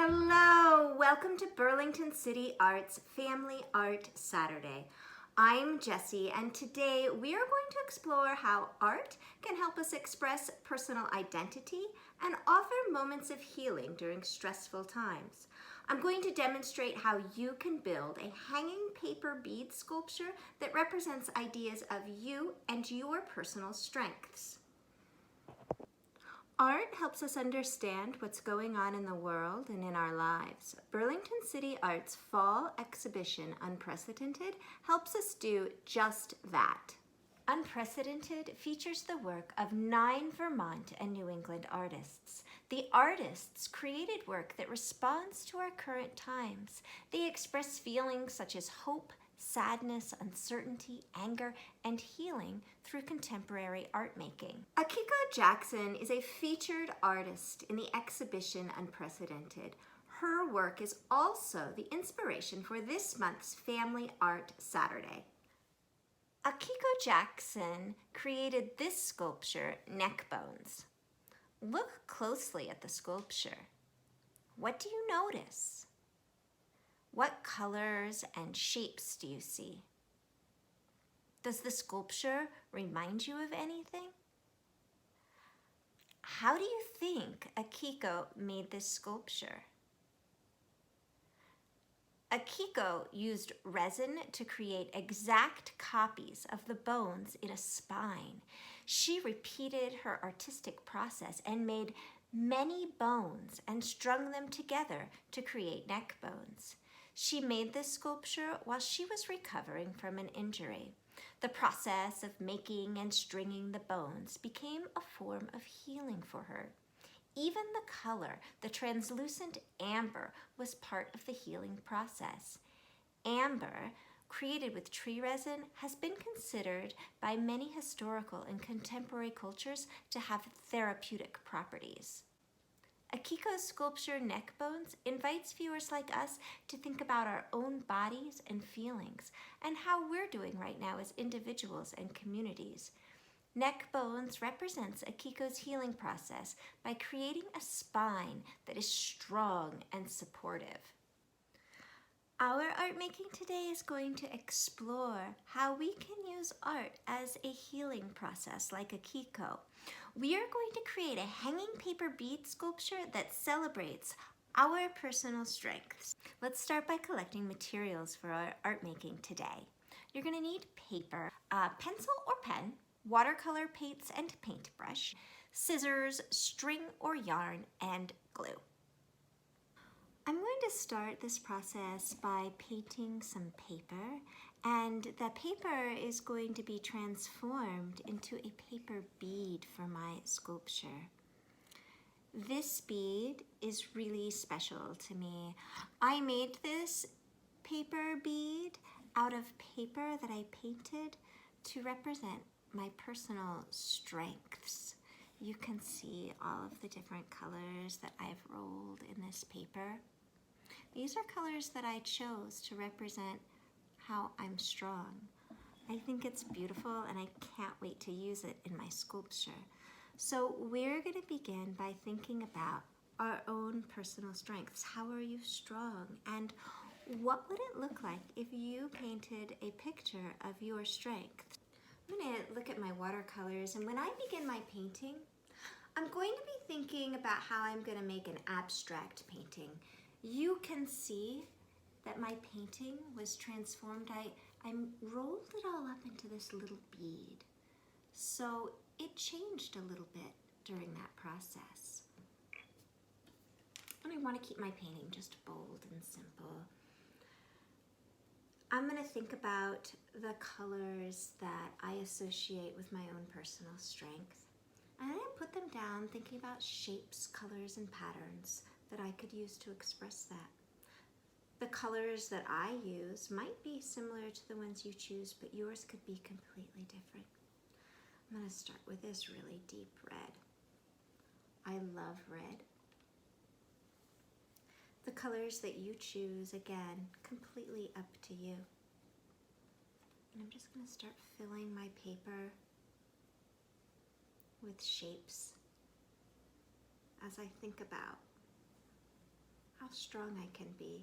Hello, welcome to Burlington City Arts Family Art Saturday. I'm Jessie, and today we are going to explore how art can help us express personal identity and offer moments of healing during stressful times. I'm going to demonstrate how you can build a hanging paper bead sculpture that represents ideas of you and your personal strengths. Art helps us understand what's going on in the world and in our lives. Burlington City Arts Fall Exhibition Unprecedented helps us do just that. Unprecedented features the work of 9 Vermont and New England artists. The artists created work that responds to our current times. They express feelings such as hope, sadness, uncertainty, anger, and healing through contemporary art making. Akiko Jackson is a featured artist in the exhibition Unprecedented. Her work is also the inspiration for this month's Family Art Saturday. Akiko Jackson created this sculpture, Neck Bones. Look closely at the sculpture. What do you notice? What colors and shapes do you see? Does the sculpture remind you of anything? How do you think Akiko made this sculpture? Akiko used resin to create exact copies of the bones in a spine. She repeated her artistic process and made many bones and strung them together to create neck bones. She made this sculpture while she was recovering from an injury. The process of making and stringing the bones became a form of healing for her. Even the color, the translucent amber, was part of the healing process. Amber, created with tree resin, has been considered by many historical and contemporary cultures to have therapeutic properties. Akiko's sculpture, Neck Bones, invites viewers like us to think about our own bodies and feelings and how we're doing right now as individuals and communities. Neck Bones represents Akiko's healing process by creating a spine that is strong and supportive. Our art making today is going to explore how we can use art as a healing process like Akiko. We are going to create a hanging paper bead sculpture that celebrates our personal strengths. Let's start by collecting materials for our art making today. You're going to need paper, a pencil or pen, watercolor paints and paintbrush, scissors, string or yarn, and glue. I'm going to start this process by painting some paper, and the paper is going to be transformed into a paper bead for my sculpture. This bead is really special to me. I made this paper bead out of paper that I painted to represent my personal strengths. You can see all of the different colors that I've rolled in this paper. These are colors that I chose to represent how I'm strong. I think it's beautiful and I can't wait to use it in my sculpture. So we're going to begin by thinking about our own personal strengths. How are you strong? And what would it look like if you painted a picture of your strength? I'm going to look at my watercolors, and when I begin my painting, I'm going to be thinking about how I'm going to make an abstract painting. You can see that my painting was transformed. I rolled it all up into this little bead. So it changed a little bit during that process. And I want to keep my painting just bold and simple. I'm going to think about the colors that I associate with my own personal strength. And then I put them down thinking about shapes, colors, and patterns that I could use to express that. The colors that I use might be similar to the ones you choose, but yours could be completely different. I'm going to start with this really deep red. I love red. The colors that you choose, again, completely up to you. And I'm just going to start filling my paper with shapes as I think about how how strong I can be,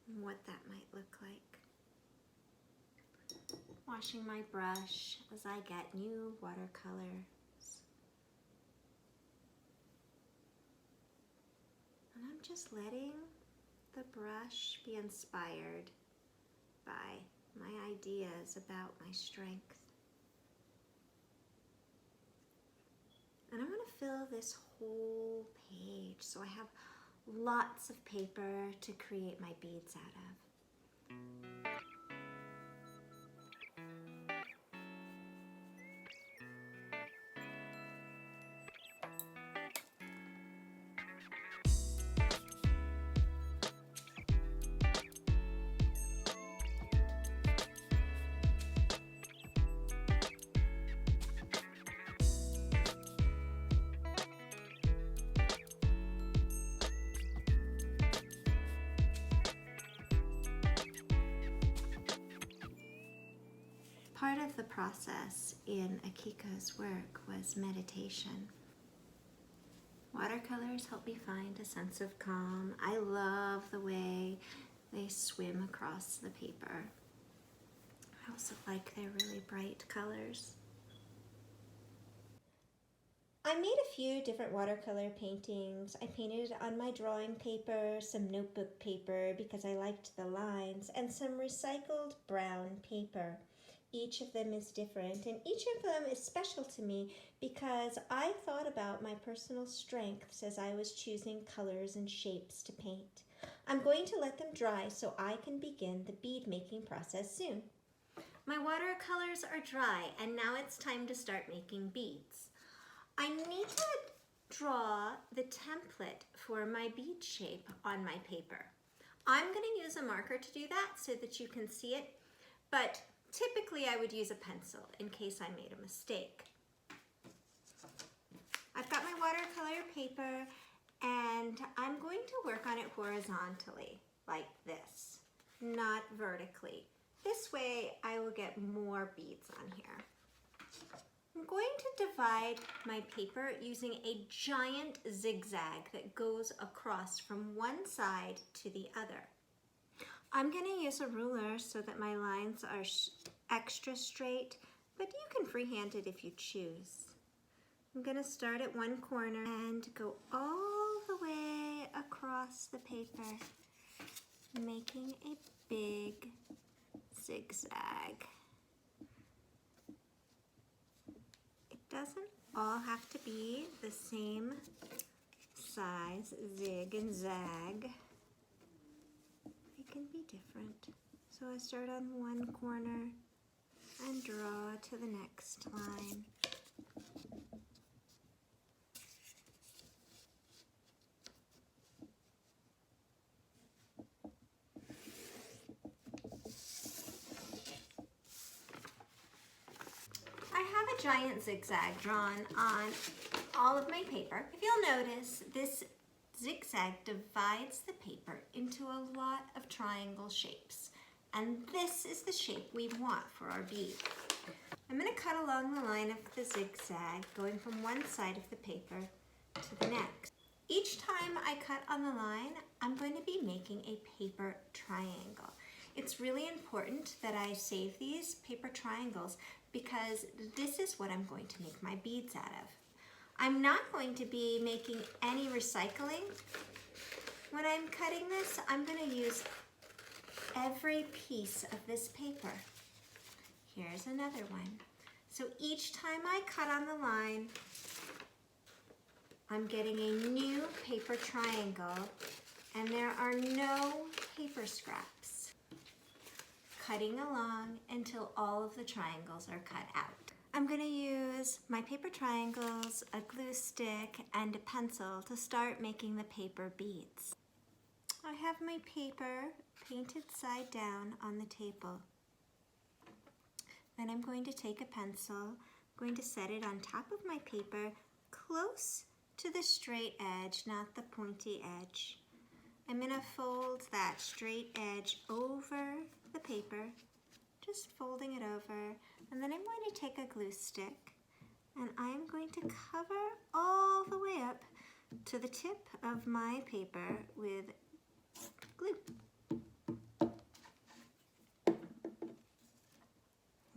and what that might look like. Washing my brush as I get new watercolors. And I'm just letting the brush be inspired by my ideas about my strength. And I want to fill this whole page so I have lots of paper to create my beads out of. Part of the process in Akiko's work was meditation. Watercolors help me find a sense of calm. I love the way they swim across the paper. I also like their really bright colors. I made a few different watercolor paintings. I painted on my drawing paper, some notebook paper because I liked the lines, and some recycled brown paper. Each of them is different, and each of them is special to me because I thought about my personal strengths as I was choosing colors and shapes to paint. I'm going to let them dry so I can begin the bead making process soon. My watercolors are dry, and now it's time to start making beads. I need to draw the template for my bead shape on my paper. I'm going to use a marker to do that so that you can see it, but typically I would use a pencil in case I made a mistake. I've got my watercolor paper and I'm going to work on it horizontally like this, not vertically. This way I will get more beads on here. I'm going to divide my paper using a giant zigzag that goes across from one side to the other. I'm going to use a ruler so that my lines are extra straight, but you can freehand it if you choose. I'm going to start at one corner and go all the way across the paper, making a big zigzag. It doesn't all have to be the same size, zig and zag. Can be different. So I start on one corner and draw to the next line. I have a giant zigzag drawn on all of my paper. If you'll notice, this zigzag divides the paper into a lot of triangle shapes, and this is the shape we want for our bead. I'm going to cut along the line of the zigzag, going from one side of the paper to the next. Each time I cut on the line, I'm going to be making a paper triangle. It's really important that I save these paper triangles because this is what I'm going to make my beads out of. I'm not going to be making any recycling. When I'm cutting this, I'm going to use every piece of this paper. Here's another one. So each time I cut on the line, I'm getting a new paper triangle, and there are no paper scraps. Cutting along until all of the triangles are cut out. I'm going to use my paper triangles, a glue stick, and a pencil to start making the paper beads. I have my paper painted side down on the table. Then I'm going to take a pencil, I'm going to set it on top of my paper close to the straight edge, not the pointy edge. I'm going to fold that straight edge over the paper, just folding it over, and then I'm going to take a glue stick and I'm going to cover all the way up to the tip of my paper with glue.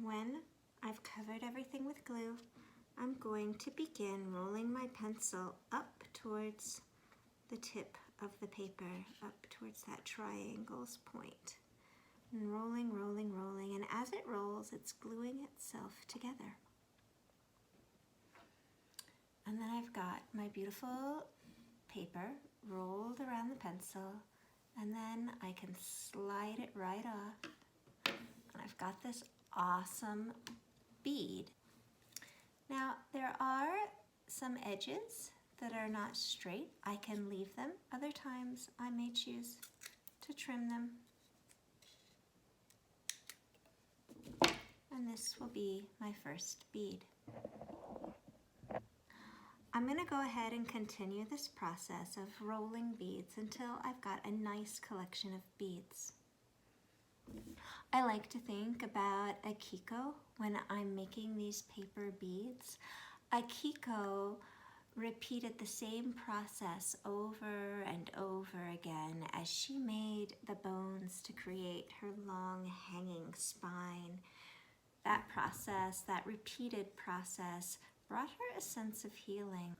When I've covered everything with glue, I'm going to begin rolling my pencil up towards the tip of the paper, up towards that triangle's point. And rolling, rolling, rolling, and as it rolls, it's gluing itself together. And then I've got my beautiful paper rolled around the pencil, and then I can slide it right off. And I've got this awesome bead. Now, there are some edges that are not straight. I can leave them. Other times, I may choose to trim them. And this will be my first bead. I'm going to go ahead and continue this process of rolling beads until I've got a nice collection of beads. I like to think about Akiko when I'm making these paper beads. Akiko repeated the same process over and over again as she made the bones to create her long hanging spine. That process, that repeated process, brought her a sense of healing.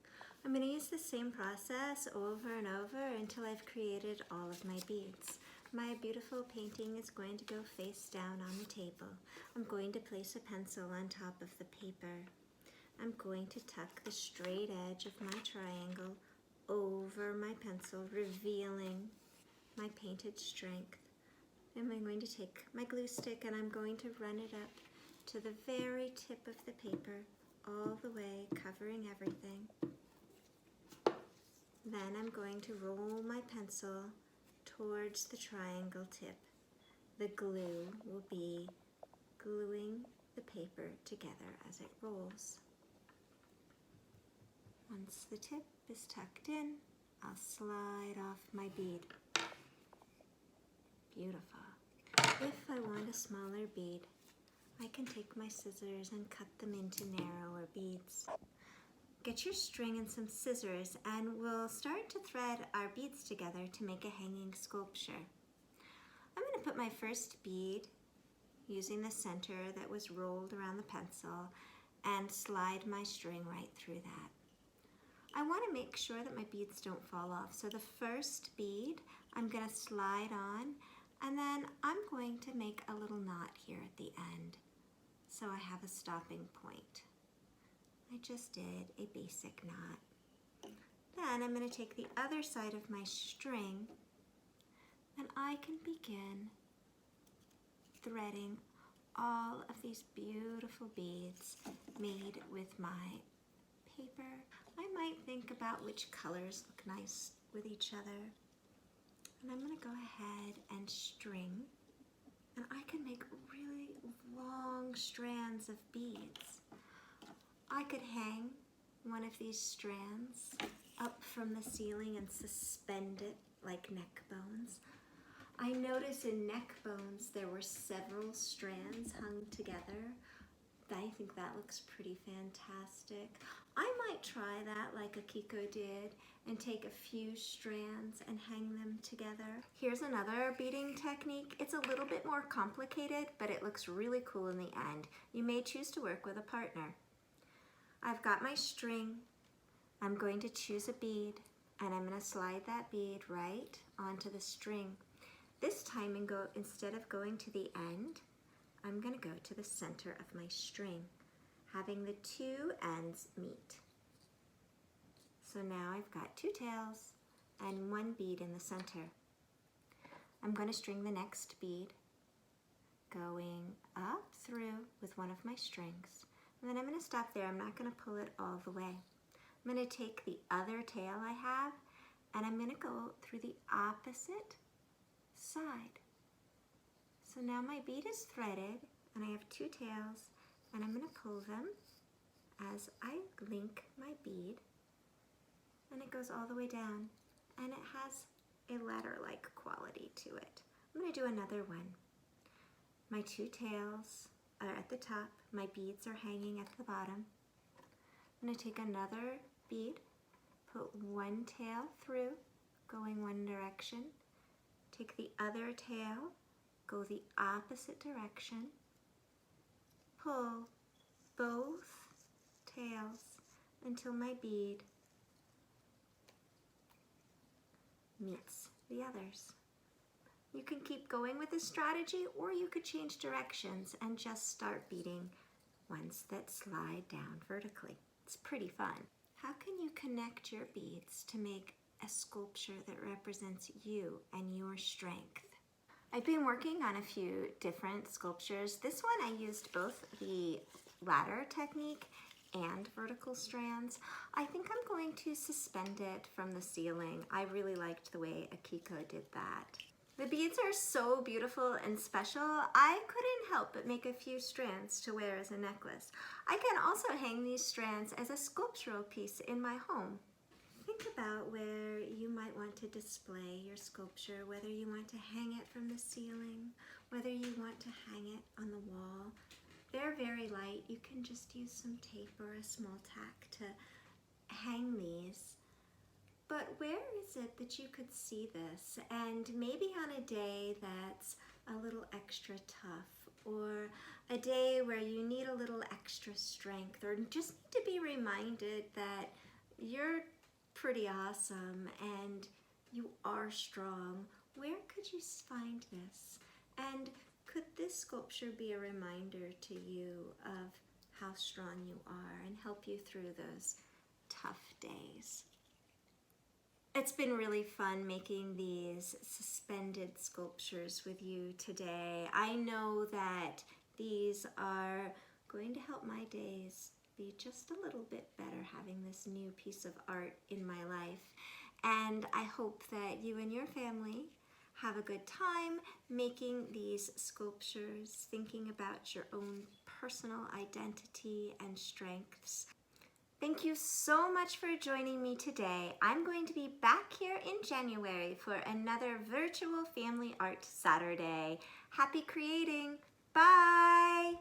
I'm going to use the same process over and over until I've created all of my beads. My beautiful painting is going to go face down on the table. I'm going to place a pencil on top of the paper. I'm going to tuck the straight edge of my triangle over my pencil, revealing my painted strength. And I'm going to take my glue stick and I'm going to run it up to the very tip of the paper, all the way, covering everything. Then I'm going to roll my pencil towards the triangle tip. The glue will be gluing the paper together as it rolls. Once the tip is tucked in, I'll slide off my bead. Beautiful. If I want a smaller bead, I can take my scissors and cut them into narrower beads. Get your string and some scissors and we'll start to thread our beads together to make a hanging sculpture. I'm going to put my first bead using the center that was rolled around the pencil and slide my string right through that. I want to make sure that my beads don't fall off. So the first bead I'm going to slide on, and then I'm going to make a little knot here at the end. So I have a stopping point. I just did a basic knot. Then I'm going to take the other side of my string and I can begin threading all of these beautiful beads made with my paper. I might think about which colors look nice with each other. And I'm going to go ahead and string, and I can make really long strands of beads. I could hang one of these strands up from the ceiling and suspend it like neck bones. I noticed in neck bones there were several strands hung together. I think that looks pretty fantastic. I might try that like Akiko did and take a few strands and hang them together. Here's another beading technique. It's a little bit more complicated, but it looks really cool in the end. You may choose to work with a partner. I've got my string. I'm going to choose a bead and I'm going to slide that bead right onto the string. This time, instead of going to the end, I'm going to go to the center of my string, having the two ends meet. So now I've got two tails and one bead in the center. I'm going to string the next bead, going up through with one of my strings. And then I'm going to stop there. I'm not going to pull it all the way. I'm going to take the other tail I have and I'm going to go through the opposite side. So now my bead is threaded and I have two tails and I'm going to pull them as I link my bead, and it goes all the way down and it has a ladder-like quality to it. I'm going to do another one. My two tails are at the top, my beads are hanging at the bottom. I'm going to take another bead, Put one tail through, going one direction. Take the other tail, go the opposite direction. Pull both tails until my bead meets the others. You can keep going with this strategy, or you could change directions and just start beading ones that slide down vertically. It's pretty fun. How can you connect your beads to make a sculpture that represents you and your strength? I've been working on a few different sculptures. This one I used both the ladder technique and vertical strands. I think I'm going to suspend it from the ceiling. I really liked the way Akiko did that. The beads are so beautiful and special, I couldn't help but make a few strands to wear as a necklace. I can also hang these strands as a sculptural piece in my home. Think about where you might want to display your sculpture, whether you want to hang it from the ceiling, whether you want to hang it on the wall. They're very light. You can just use some tape or a small tack to hang these. But where is it that you could see this? And maybe on a day that's a little extra tough, or a day where you need a little extra strength, or just need to be reminded that you're pretty awesome and you are strong. Where could you find this? And could this sculpture be a reminder to you of how strong you are and help you through those tough days? It's been really fun making these suspended sculptures with you today. I know that these are going to help my days be just a little bit better having this new piece of art in my life. And I hope that you and your family have a good time making these sculptures, thinking about your own personal identity and strengths. Thank you so much for joining me today. I'm going to be back here in January for another virtual Family Art Saturday. Happy creating! Bye!